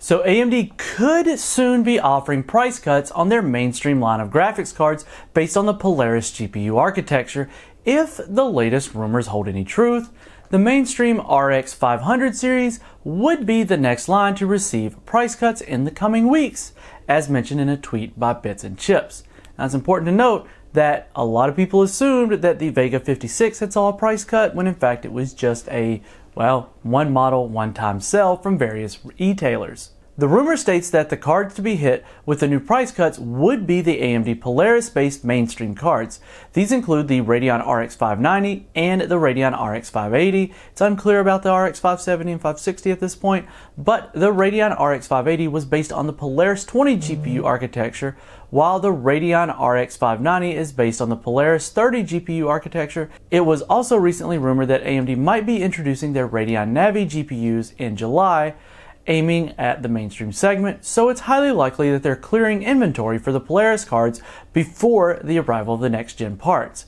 So AMD could soon be offering price cuts on their mainstream line of graphics cards based on the Polaris GPU architecture if the latest rumors hold any truth. The mainstream RX 500 series would be the next line to receive price cuts in the coming weeks, as mentioned in a tweet by Bits and Chips. Now it's important to note that a lot of people assumed that the Vega 56 had saw a price cut when in fact it was just a, well, one model, one-time sale from various retailers. The rumor states that the cards to be hit with the new price cuts would be the AMD Polaris-based mainstream cards. These include the Radeon RX 590 and the Radeon RX 580. It's unclear about the RX 570 and 560 at this point, but the Radeon RX 580 was based on the Polaris 20 GPU architecture, while the Radeon RX 590 is based on the Polaris 30 GPU architecture. It was also recently rumored that AMD might be introducing their Radeon Navi GPUs in July, aiming at the mainstream segment, so it's highly likely that they're clearing inventory for the Polaris cards before the arrival of the next-gen parts.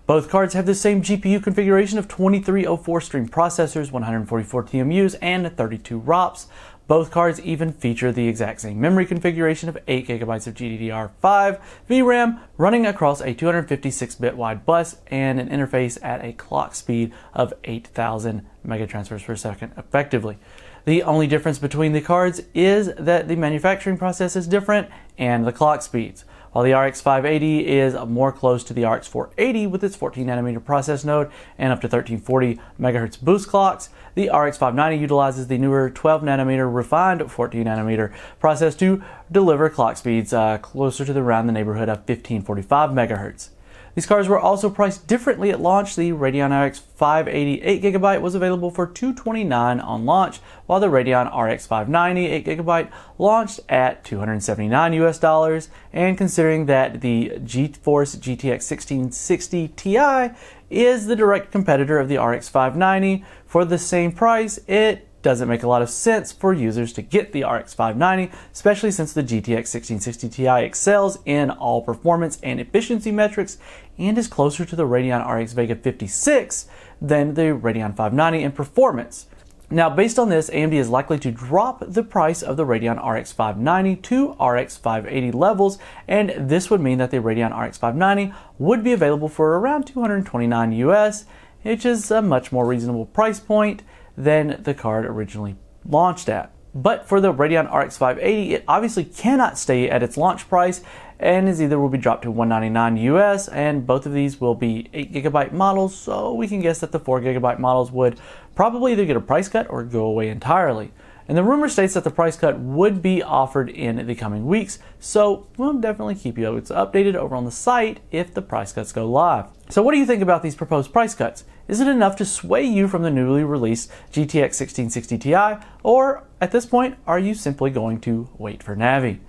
Both cards have the same GPU configuration of 2304 stream processors, 144 TMUs, and 32 ROPs. Both cards even feature the exact same memory configuration of 8GB of GDDR5 VRAM running across a 256-bit wide bus and an interface at a clock speed of 8,000 megatransfers per second effectively. The only difference between the cards is that the manufacturing process is different and the clock speeds. While the RX 580 is more close to the RX 480 with its 14nm process node and up to 1340 MHz boost clocks, the RX 590 utilizes the newer 12nm refined 14nm process to deliver clock speeds closer to around the neighborhood of 1545 MHz. These cards were also priced differently at launch. The Radeon RX 580 8GB was available for $229 on launch, while the Radeon RX 590 8GB launched at $279 US. And considering that the GeForce GTX 1660 Ti is the direct competitor of the RX 590 for the same price, it doesn't make a lot of sense for users to get the RX 590, especially since the GTX 1660 Ti excels in all performance and efficiency metrics and is closer to the Radeon RX Vega 56 than the Radeon 590 in performance. Now, based on this, AMD is likely to drop the price of the Radeon RX 590 to RX 580 levels, and this would mean that the Radeon RX 590 would be available for around $229 US, which is a much more reasonable price point than the card originally launched at. But for the Radeon RX 580, it obviously cannot stay at its launch price and is either will be dropped to $199 US, and both of these will be 8GB models, so we can guess that the 4GB models would probably either get a price cut or go away entirely. And the rumor states that the price cut would be offered in the coming weeks, so we'll definitely keep you updated over on the site if the price cuts go live. So what do you think about these proposed price cuts? Is it enough to sway you from the newly released GTX 1660 Ti, or at this point, are you simply going to wait for Navi?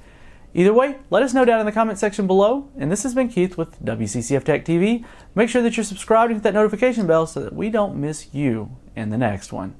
Either way, let us know down in the comment section below, and this has been Keith with WCCF Tech TV. Make sure that you're subscribed and hit that notification bell so that we don't miss you in the next one.